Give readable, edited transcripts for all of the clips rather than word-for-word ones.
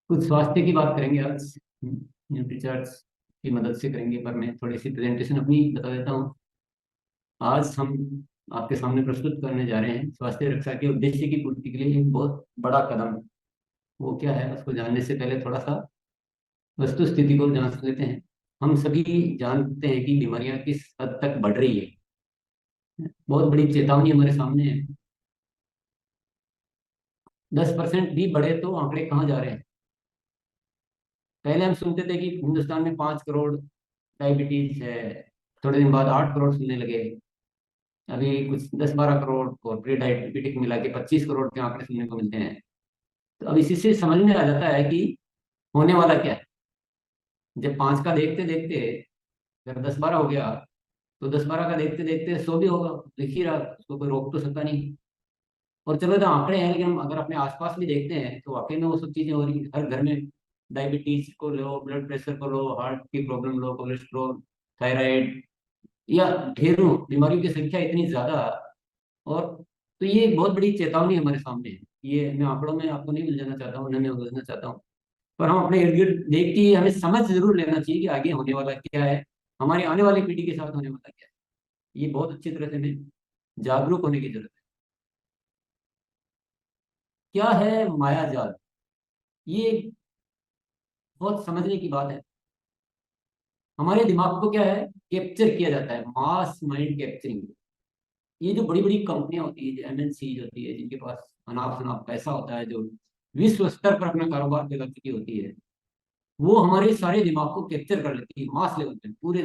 कुछ स्वास्थ्य की बात करेंगे आज। न्यूट्रीचार्ट्स की मदद से करेंगे, पर मैं थोड़ी सी प्रेजेंटेशन अपनी बता देता हूँ। आज हम आपके सामने प्रस्तुत करने जा रहे हैं स्वास्थ्य रक्षा के उद्देश्य की पूर्ति के लिए एक बहुत बड़ा कदम। वो क्या है, उसको जानने से पहले थोड़ा सा वस्तु स्थिति को जान लेते हैं। हम सभी जानते हैं कि बीमारियां किस हद तक बढ़ रही है। बहुत बड़ी चेतावनी हमारे सामने है। 10% भी बढ़े तो आंकड़े कहाँ जा रहे हैं। पहले हम सुनते थे कि हिंदुस्तान में 5 करोड़ डायबिटीज है, थोड़े दिन बाद 8 करोड़ सुनने लगे। अभी कुछ 10-12 करोड़ और प्री डायबिटिक मिला के 25 करोड़ के आंकड़े सुनने को मिलते हैं। तो अब इसी से समझ में आ जाता है कि होने वाला क्या है। जब 5 का देखते देखते अगर 10-12 हो गया, तो 10-12 का देखते देखते 100 भी होगा। लिख ही रहा, उसको कोई रोक तो सकता नहीं। और चलो, तो आंकड़े हैं, लेकिन हम अगर अपने आसपास भी देखते हैं तो वाकई में वो सब चीजें हो रही हैं। हर घर में डायबिटीज को लो, ब्लड प्रेशर को लो, हार्ट की प्रॉब्लम लो, कोलेस्ट्रॉल, थायराइड, या ढेरों बीमारियों की संख्या इतनी ज्यादा। और तो ये एक बहुत बड़ी चेतावनी हमारे सामने है। ये मैं आंकड़ों में आपको नहीं मिल जाना चाहता हूँ, न मैं उलझना चाहता हूँ। पर हम अपने इर्द गिर्द देख के हमें समझ जरूर लेना चाहिए कि आगे होने वाला क्या है, हमारी आने वाली पीढ़ी के साथ होने वाला क्या है। ये बहुत अच्छी तरह से हमें जागरूक होने की जरूरत है। क्या है माया जाल? ये बहुत समझने की बात है। हमारे दिमाग को क्या है, कैप्चर किया जाता है, मास माइंड कैप्चरिंग। ये जो बड़ी बड़ी कंपनियां होती है, जो एमएनसी होती है, जिनके पास अनाप शनाप पैसा होता है, जो विश्व स्तर पर अपना कारोबार चला चुकी होती है, वो हमारे सारे दिमाग को कैप्चर कर लेती है मास लेवल पे। पूरे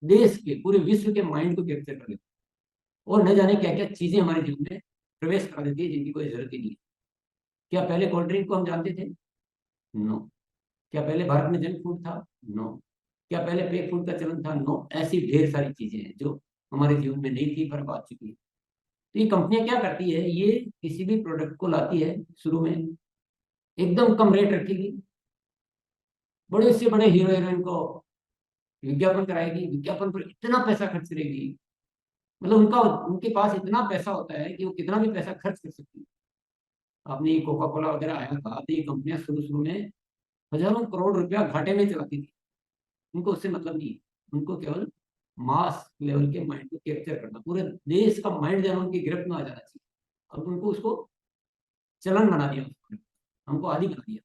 देश के, पूरे विश्व के माइंड को कैप्चर कर लेती है। और न जाने क्या क्या चीजें हमारे जीवन में प्रवेश कर देती है, जिनकी कोई जरूरत ही नहीं है। क्या पहले कोल्ड ड्रिंक को हम जानते थे? नो। क्या पहले भारत में जंक फूड था? नो। क्या पहले पेक फूड का चलन था? नो। ऐसी ढेर सारी चीजें हैं जो हमारे जीवन में नहीं थी, पर अब आ चुकी है। तो ये कंपनियां क्या करती है, ये किसी भी प्रोडक्ट को लाती है, शुरू में एकदम कम रेट रखेगी, बड़े से बड़े हीरो हीरोइन को विज्ञापन कराएगी, विज्ञापन पर इतना पैसा खर्च करेगी। मतलब उनका उनके पास इतना पैसा होता है कि वो कितना भी पैसा खर्च कर सकती है। आपने कोका कोला वगैरह आया था, तो ये कंपनियां शुरू शुरू में हजारों करोड़ रुपया घाटे में चलाती थी। उनको उससे मतलब नहीं है। उनको केवल मास लेवल के माइंड को कैप्चर करना, पूरे देश का माइंड जब उनकी गिरफ्त में आ जाना चाहिए। अब उनको उसको चलन बना दिया, उसको हमको आदि बना दिया।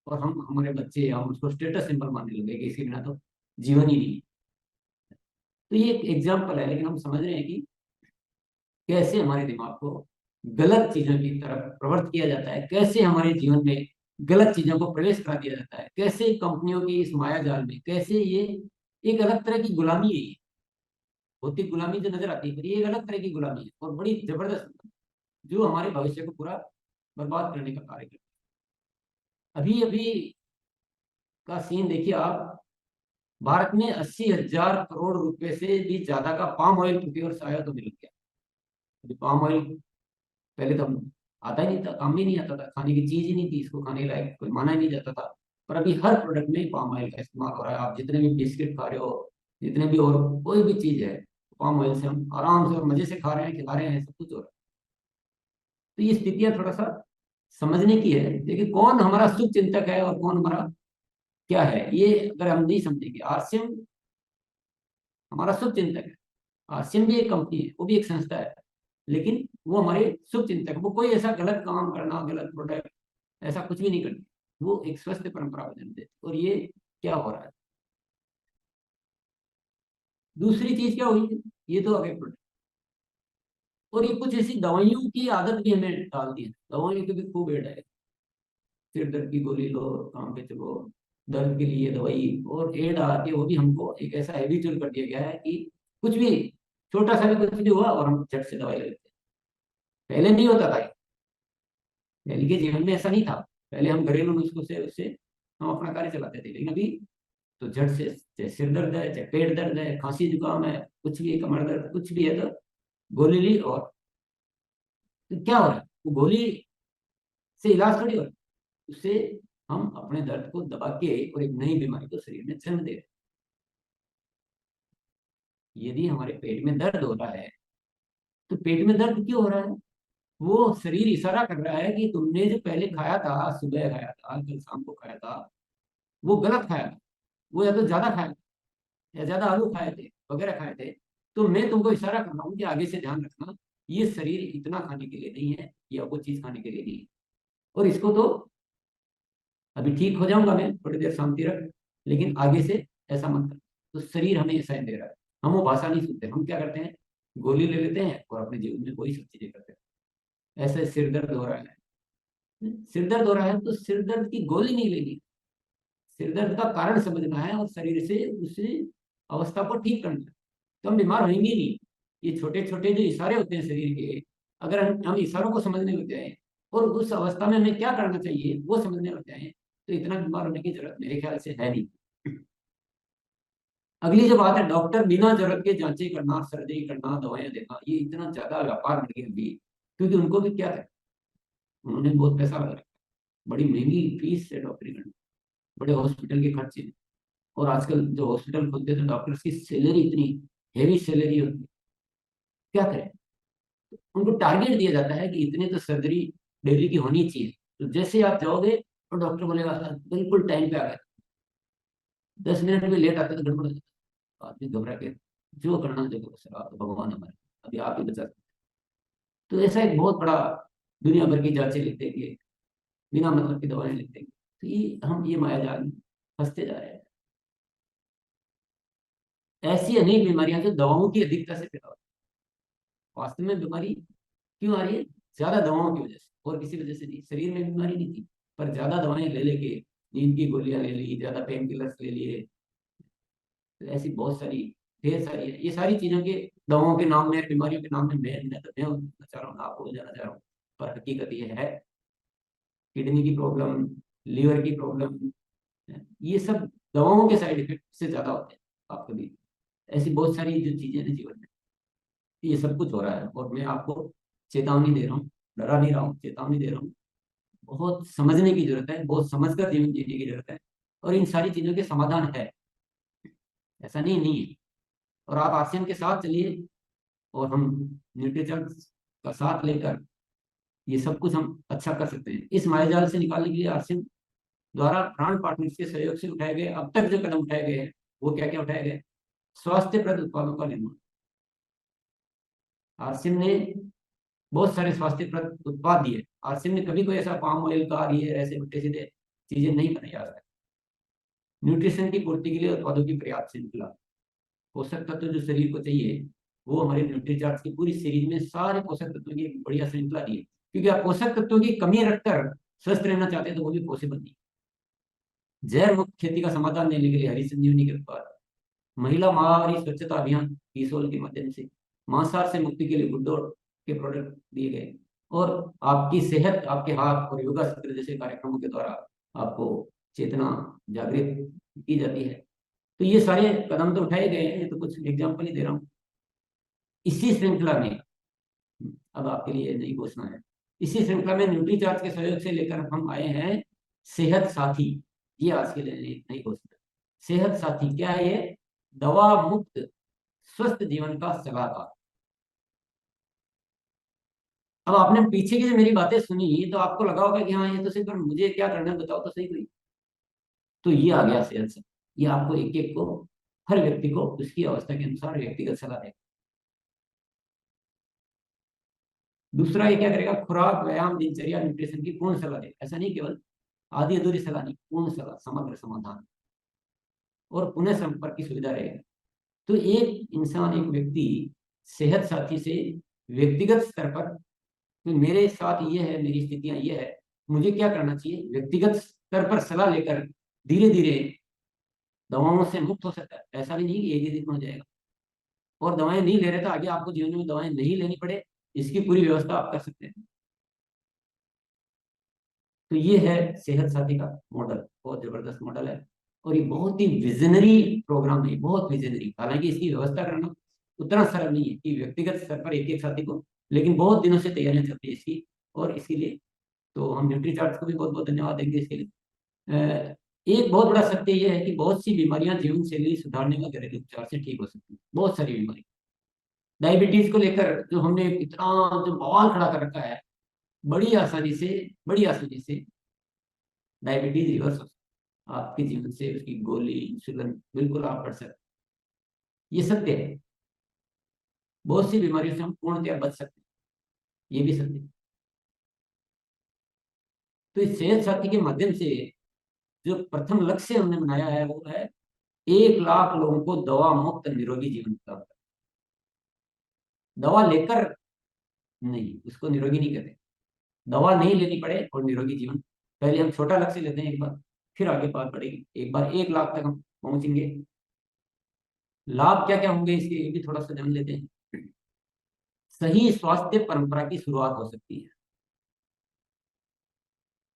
और हम, हमारे बच्चे, हम उसको स्टेटस सिंबल मानने लगे कि इसके बिना तो जीवन ही नहीं है। तो ये एक एग्जाम्पल है, लेकिन हम समझ रहे हैं कि कैसे हमारे दिमाग को गलत चीजों की तरफ प्रवृत्त किया जाता है, कैसे हमारे जीवन में गलत चीजों को प्रवेश करा दिया जाता है, कैसे कंपनियों की इस माया जाल में, कैसे ये एक अलग तरह की गुलामी है ये। भौतिक गुलामी जो नजर आती है, पर ये एक अलग तरह की गुलामी है और बड़ी जबरदस्त, जो हमारे भविष्य को पूरा बर्बाद करने का कार्य करती है। अभी अभी का सीन देखिए आप। भारत में 80,000 करोड़ रुपए से भी ज्यादा का पाम ऑयल पृथ्वी और आया तो मिल गया। अभी पाम ऑयल पहले तो आता ही नहीं था, काम ही नहीं आता था, खाने की चीज ही नहीं थी, इसको खाने लायक कोई माना ही नहीं जाता था। पर अभी हर प्रोडक्ट में पाम ऑयल का इस्तेमाल हो रहा है। आप जितने भी बिस्किट खा रहे हो, जितने भी और कोई भी चीज है, पाम ऑयल से हम आराम से और मजे से खा रहे हैं, खिला रहे हैं, सब कुछ हो रहा है। तो ये स्थितियां थोड़ा सा समझने की है। देखिए, कौन हमारा शुभ चिंतक है और कौन हमारा क्या है, ये अगर हम नहीं समझेंगे। आरसीएम हमारा शुभ चिंतक है। आरसीएम भी एक कंपनी है, वो भी एक संस्था है, लेकिन वो हमारे शुभ चिंतक, वो कोई ऐसा गलत काम करना, गलत प्रोडक्ट, ऐसा कुछ भी नहीं करती। वो एक स्वस्थ परंपरा को जन्म देती। और ये क्या हो रहा है? दूसरी चीज क्या हुई, ये तो अगे प्रोडक्ट। और ये कुछ ऐसी दवाइयों की आदत भी हमें डाल दी है। दवाइयों की भी खूब एड है। सिर दर्द की गोली लो, काम पे चलो, दर्द के लिए दवाई, और एड आके वो भी हमको एक ऐसा हैबिचुअल कर दिया गया है कि कुछ भी, छोटा सा भी कुछ भी हुआ और हम झट से दवाई ले लेते हैं। पहले नहीं होता था। पहले के जीवन में ऐसा नहीं था। पहले हम घरेलू नुस्खों से उससे हम अपना कार्य चलाते थे, लेकिन अभी तो झट से, चाहे सिर दर्द है, चाहे पेट दर्द है, खांसी जुकाम है, कुछ भी है, कमर दर्द, कुछ भी है, तो गोली ली। और तो क्या हो रहा है, वो गोली से इलाज थोड़ी हो रहा है। उससे हम अपने दर्द को दबा के और एक नई बीमारी को शरीर में जन्म दे रहे हैं। यदि हमारे पेट में दर्द हो रहा है, तो पेट में दर्द क्यों हो रहा है? वो शरीर इशारा कर रहा है कि तुमने जो पहले खाया था, सुबह खाया था, कल शाम को खाया था, वो गलत खाया था। वो या तो ज्यादा खाया था, या ज्यादा आलू खाए थे वगैरह खाए थे। तो मैं तुमको इशारा कर रहा हूँ कि आगे से ध्यान रखना, ये शरीर इतना खाने के लिए नहीं है, या वो चीज खाने के लिए नहीं है। और इसको तो अभी ठीक हो जाऊंगा मैं, थोड़ी देर शांति रख, लेकिन आगे से ऐसा मत कर। तो शरीर हमें ऐसा ही दे रहा है। हम वो भाषा नहीं सुनते, हम क्या करते हैं, गोली ले लेते हैं और अपने जीवन में वही सब चीजें करते हैं। ऐसे सिर दर्द हो रहा है, सिर दर्द हो रहा है तो सिर दर्द की गोली नहीं लेनी, सिर दर्द का कारण समझना है और शरीर से उस अवस्था को ठीक करना है। तो हम बीमार होंगे ही नहीं। ये छोटे छोटे जो इशारे होते हैं शरीर के, अगर हम इशारों को समझने लग जाए और उस अवस्था में हमें क्या करना चाहिए वो समझने लग जाए, तो इतना बीमार होने की जरूरत मेरे ख्याल से है नहीं। अगली जो बात है, डॉक्टर बिना जरूरत के जांचें करना, सर्जरी करना, दवाएं देना, ये इतना ज्यादा व्यापार बढ़ गया अभी। क्योंकि उनको भी क्या है, उन्होंने बहुत पैसा लगा रखा है, बड़ी महंगी फीस है डॉक्टरी करना, बड़े हॉस्पिटल के खर्चे। और आजकल जो हॉस्पिटल खुलते हैं तो डॉक्टर्स की सैलरी इतनी हेवी सैलरी होती है, क्या करें। उनको टारगेट दिया जाता है कि इतने तो सर्जरी डेली की होनी चाहिए। तो जैसे ही आप जाओगे तो डॉक्टर बोलेगा बिल्कुल टाइम पे आ गए, 10 मिनट भी लेट आते तो गड़बड़ हो जाता है। आदमी घबरा के जो करना जो करो सर, आप तो भगवान हमारे, अभी आप ही बचा सकते हैं। तो ऐसा एक बहुत बड़ा, दुनिया भर की जांचें लिख देंगे, बिना मतलब की दवाएं लिख देंगे। तो ये हम ये माया जाल में फंसते जा रहे हैं। ऐसी अनेक बीमारियां जो दवाओं की अधिकता से पैदा होती है। वास्तव में बीमारी क्यों आ रही है, ज्यादा दवाओं की वजह से, और किसी वजह से नहीं। शरीर में बीमारी नहीं थी, पर ज्यादा दवाएं ले लेके, नींद की गोलियां ले ली, ज्यादा पेन किलर्स ले लिए, तो ऐसी बहुत सारी, ढेर सारी है। ये सारी चीजों के, दवाओं के नाम में, बीमारियों के नाम में मैं तो मैं चाह रहा हूँ, आपको बताना चाह रहा हूँ, पर हकीकत ये है, किडनी की प्रॉब्लम, लीवर की प्रॉब्लम, ये सब दवाओं के साइड इफेक्ट से ज्यादा होते हैं। आप कभी, ऐसी बहुत सारी जो चीजें हैं जीवन में, ये सब कुछ हो रहा है। और मैं आपको चेतावनी दे रहा हूँ, डरा नहीं रहा हूँ, चेतावनी दे रहा हूँ। बहुत समझने की जरूरत है, बहुत समझकर जीवन जीने की जरूरत है। और इन सारी चीजों के समाधान है, ऐसा नहीं नहीं है। और आप आसियान के साथ चलिए, और हम न्यूट्रिचर्स का साथ लेकर ये सब कुछ हम अच्छा कर सकते हैं। इस मायाजाल से निकालने के लिए आसियान द्वारा ब्रांड पार्टनर्स के सहयोग से उठाए गए अब तक जो कदम उठाए गए हैं, वो क्या क्या उठाए गए। स्वास्थ्यप्रद उत्पादों का निर्माण, आरसिम ने बहुत सारे स्वास्थ्यप्रद उत्पाद दिए। आरसिम ने कभी कोई ऐसा पाम ऑयल का, ये ऐसे उल्टे सीधे चीजें नहीं बनाई जा सकती। न्यूट्रिशन की पूर्ति के लिए उत्पादों की पर्याप्त श्रृंखला, पोषक तत्व जो शरीर को चाहिए, वो हमारे न्यूट्रीचार्ट की पूरी सीरीज में सारे पोषक तत्वों की एक बढ़िया श्रृंखला दी है। क्योंकि आप पोषक तत्वों की कमी रखकर स्वस्थ रहना चाहते हैं तो वो भी पॉसिबल नहीं। जैव मुक्त खेती का समाधान देने के लिए हरी संजीवनी के उत्पाद, महिला माहवारी स्वच्छता अभियान पीसोल के माध्यम से, मांसाहार से मुक्ति के लिए गुड्डोर के प्रोडक्ट दिए गए। और आपकी सेहत आपके हाथ और योगा सत्र जैसे कार्यक्रमों के द्वारा आपको चेतना जागृत की जाती है। तो ये सारे कदम तो उठाए गए हैं, ये तो कुछ एग्जाम्पल ही दे रहा हूँ। इसी श्रृंखला में, अब आपके लिए नई घोषणा है, इसी श्रृंखला में न्यूट्रीचार्ज के सहयोग से लेकर हम आए हैं सेहत साथी। ये आज के लिए नई घोषणा है। सेहत साथी क्या है ये, दवा मुक्त स्वस्थ जीवन का सलाहकार। अब आपने पीछे की जो मेरी बातें सुनी तो आपको लगा होगा कि हाँ ये तो सिर्फ मुझे क्या करना है बताओ तो सही कोई। तो ये आ गया सेहत से, ये आपको एक एक को, हर व्यक्ति को उसकी अवस्था के अनुसार व्यक्तिगत सलाह देगा। दूसरा ये क्या करेगा, खुराक, व्यायाम, दिनचर्या, न्यूट्रिशन की पूर्ण सलाह देगा। ऐसा नहीं केवल आधी अधूरी सलाह नहीं, पूर्ण सलाह, समग्र समाधान। और पुनः संपर्क की सुविधा रहेगी। तो एक इंसान, एक व्यक्ति सेहत साथी से व्यक्तिगत स्तर पर, तो मेरे साथ ये है, मेरी स्थितियां ये है, मुझे क्या करना चाहिए, व्यक्तिगत स्तर पर सलाह लेकर धीरे धीरे दवाओं से मुक्त हो सकता है। ऐसा भी नहीं कि एक ही दिन में हो जाएगा। और दवाएं नहीं ले रहे तो आगे आपको जीवन में दवाएं नहीं लेनी पड़े, इसकी पूरी व्यवस्था आप कर सकते हैं। तो ये है सेहत साथी का मॉडल, बहुत जबरदस्त मॉडल है। और ये बहुत ही विजनरी प्रोग्राम है, बहुत विजनरी। हालांकि इसकी व्यवस्था करना उतना सरल नहीं है कि व्यक्तिगत स्तर पर एक एक साथी को, लेकिन बहुत दिनों से तैयारियां चलती है इसकी। और इसके लिए तो हम न्यूट्री चार्ट को भी बहुत बहुत धन्यवाद देंगे इसके लिए। एक बहुत बड़ा सत्य यह है कि बहुत सी बीमारियां जीवन शैली सुधारने में घरेलू उपचार से ठीक हो सकती हैं। बहुत सारी बीमारी, डायबिटीज को लेकर जो हमने इतना जो बवाल खड़ा कर रखा है, बड़ी आसानी से, बड़ी आसानी से डायबिटीज रिवर्स हो सकता है आपके जीवन से। उसकी गोली, इंसुलिन बिल्कुल आप कर सकते हैं। ये सत्य है। बहुत सी बीमारियों से हम पूर्णतया बच सकते हैं, ये भी सत्य है। तो इस सेहत साथी के माध्यम से जो प्रथम लक्ष्य हमने बनाया है वो है 1 लाख लोगों को दवा मुक्त निरोगी जीवन प्रदान करना। दवा लेकर नहीं, उसको निरोगी नहीं कहते। दवा नहीं लेनी पड़े और निरोगी जीवन। पहले हम छोटा लक्ष्य लेते हैं एक बार, फिर आगे बात बढ़ेगी। एक बार 1 लाख तक हम पहुंचेंगे। लाभ क्या क्या होंगे इसके, ये भी थोड़ा सा जान लेते हैं। सही स्वास्थ्य परंपरा की शुरुआत हो सकती है।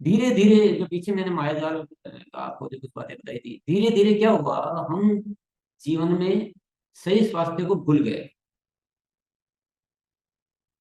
धीरे धीरे, जो पीछे मैंने मायाजाल का आपको जो कुछ बातें बताई थी, धीरे धीरे क्या हुआ, हम जीवन में सही स्वास्थ्य को भूल गए।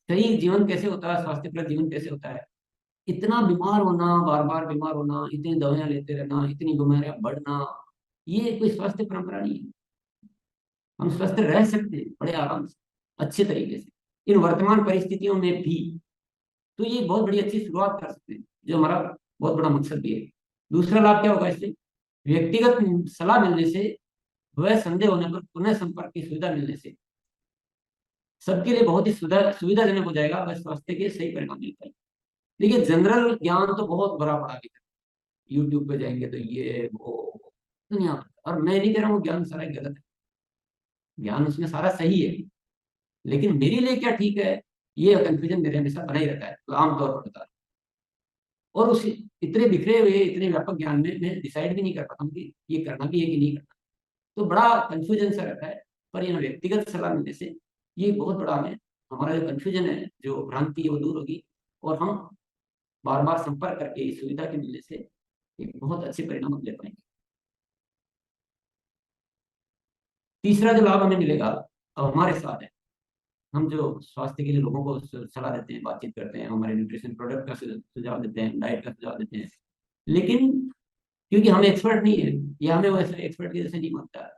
सही जीवन कैसे होता है, स्वास्थ्यप्रद जीवन कैसे होता है? इतना बीमार होना, बार बार बीमार होना, इतनी दवाइयां लेते रहना, इतनी बीमारियां बढ़ना, ये कोई स्वास्थ्य परंपरा नहीं है। हम स्वस्थ रह सकते हैं बड़े आराम से, अच्छे तरीके से, इन वर्तमान परिस्थितियों में भी। तो ये बहुत बड़ी अच्छी शुरुआत कर सकते हैं, जो हमारा बहुत बड़ा मकसद भी है। दूसरा लाभ क्या होगा इससे? व्यक्तिगत सलाह मिलने से, वह संदेह होने पर पुनः संपर्क की सुविधा मिलने से सबके लिए बहुत ही सुविधाजनक हो जाएगा। वह स्वास्थ्य के सही परिणाम मिल पाएंगे। देखिए, जनरल ज्ञान तो बहुत बड़ा बड़ा भी है। यूट्यूब पे जाएंगे तो ये वो दुनिया भर का। और मैं नहीं कह रहा हूँ ज्ञान सारा गलत है, ज्ञान उसमें सारा सही है। लेकिन मेरे लिए क्या ठीक है, ये कंफ्यूजन मेरे हमेशा बना ही रहता है, तो आमतौर पर बता रहा हूं। और उस इतने बिखरे हुए, इतने व्यापक ज्ञान में मैं डिसाइड भी नहीं कर पाता हूँ कि ये करना भी है कि नहीं करना। तो बड़ा कंफ्यूजन सा रहता है। पर यहाँ व्यक्तिगत सलाह मिलने से ये बहुत बड़ा हमें, हमारा जो कंफ्यूजन है, जो भ्रांति है, वो दूर होगी। और हम बार बार संपर्क करके इस सुविधा के मिलने से एक बहुत अच्छे परिणाम हम ले पाएंगे। तीसरा जो लाभ हमें मिलेगा, अब हमारे साथ है। हम जो स्वास्थ्य के लिए लोगों को सलाह देते हैं, बातचीत करते हैं, हमारे न्यूट्रिशन प्रोडक्ट का सुझाव देते हैं, डाइट का सुझाव देते हैं। लेकिन क्योंकि हम एक्सपर्ट नहीं है, या हमें वैसे एक्सपर्ट की जैसे नहीं मानता,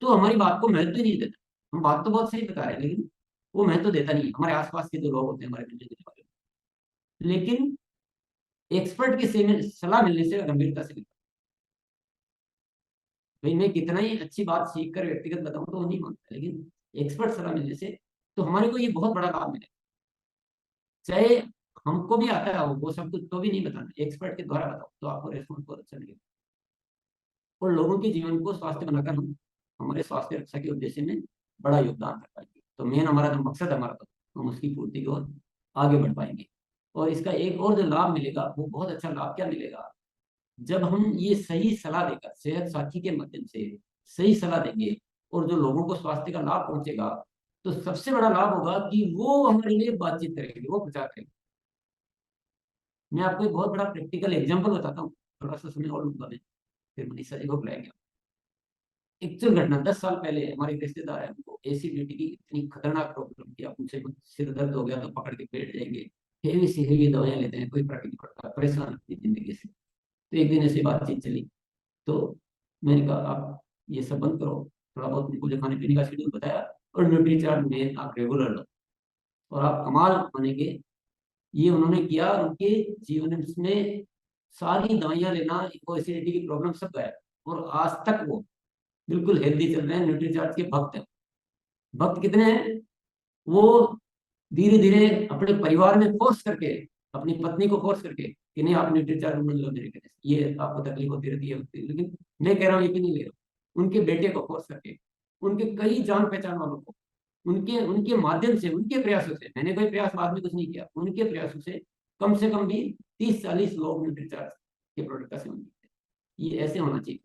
तो हमारी बात को महत्व नहीं देता। हम बात तो बहुत सही बता रहे हैं, लेकिन वो महत्व देता नहीं है। हमारे आसपास के जो लोग होते हैं, हमारे मिलने जुलने वाले, लेकिन एक्सपर्ट की सलाह मिलने से गंभीरता से लेता है। भाई मैं कितना ही अच्छी बात सीख कर व्यक्तिगत बताऊं तो वो नहीं मानता, लेकिन एक्सपर्ट सलाह मिलने से तो हमारे को ये बहुत बड़ा लाभ मिलेगा। चाहे हमको भी आता है वो सब कुछ, तो भी नहीं बताना, एक्सपर्ट के द्वारा बताओ तो आपको रेस्पॉन्स बहुत अच्छा मिलेगा। और लोगों के जीवन को स्वास्थ्य बनाकर हम हमारे स्वास्थ्य रक्षा के उद्देश्य में बड़ा योगदान कर पाएंगे। तो मेन हमारा जो मकसद है हमारा, तो हम उसकी पूर्ति की ओर आगे बढ़ पाएंगे। और इसका एक और जो लाभ मिलेगा, वो बहुत अच्छा लाभ क्या मिलेगा, जब हम ये सही सलाह देकर सेहत साथी के माध्यम से सही सलाह देंगे और जो लोगों को स्वास्थ्य का लाभ पहुंचेगा, तो सबसे बड़ा लाभ होगा कि वो हमारे लिए बातचीत करेंगे, वो प्रचार करेंगे। मैं आपको एक बहुत बड़ा प्रैक्टिकल एग्जांपल बताता हूँ। थोड़ा सा समय और लूंगा मैं, फिर मनीषा जी को बुलाएंगे। एक्चुअल घटना, 10 साल पहले हमारे एक रिश्तेदार है, उनको एसिडिटी की इतनी खतरनाक प्रॉब्लम थी, आप उनसे सिर दर्द हो गया तो पकड़ के बैठ जाएंगे। हेवी से हेवी दवाइयां लेते हैं, कोई फर्क नहीं पड़ता, परेशान अपनी जिंदगी से। तो एक दिन ऐसी बातचीत चली, तो मैंने कहा आप ये सब बंद करो, थोड़ा बहुत उनको जो खाने पीने का शेड्यूल बताया, और न्यूट्री चार्ट में आप रेगुलर लो, और आप कमाल मानेंगे। ये उन्होंने किया, और उनके जीवन में सारी दवाइयां लेना, वो एसिडिटी की प्रॉब्लम सब गायब, और आज तक वो बिल्कुल हेल्दी चल रहे हैं, न्यूट्री चार्ट के भक्त हैं। भक्त कितने हैं? वो धीरे धीरे अपने परिवार में फोर्स करके, अपनी पत्नी को फोर्स करके कि नहीं आप न्यूट्री चार्ट लो मेरे कहने से, ये आपको तकलीफ होती रहती है, लेकिन मैं कह रहा हूँ ये भी नहीं ले रहा। उनके बेटे को फोर्स करके, उनके कई जान पहचान वालों को, उनके उनके माध्यम से, उनके प्रयासों से, मैंने कोई प्रयास बाद में कुछ नहीं किया, उनके प्रयासों से कम भी 30-40 लोग न्यूट्री चार्ट के प्रोडक्ट का सेवन करते हैं। ये ऐसे होना चाहिए।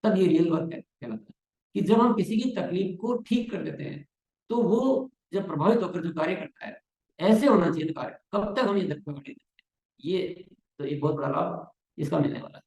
तब ये रियल वर्क कहलाता है, कि जब हम किसी की तकलीफ को ठीक कर देते हैं, तो वो जब प्रभावित होकर जो कार्य करता है, ऐसे होना चाहिए कार्य। कब तक हम ये धक्का देते हैं? ये तो एक बहुत बड़ा लाभ इसका मिलने वाला है।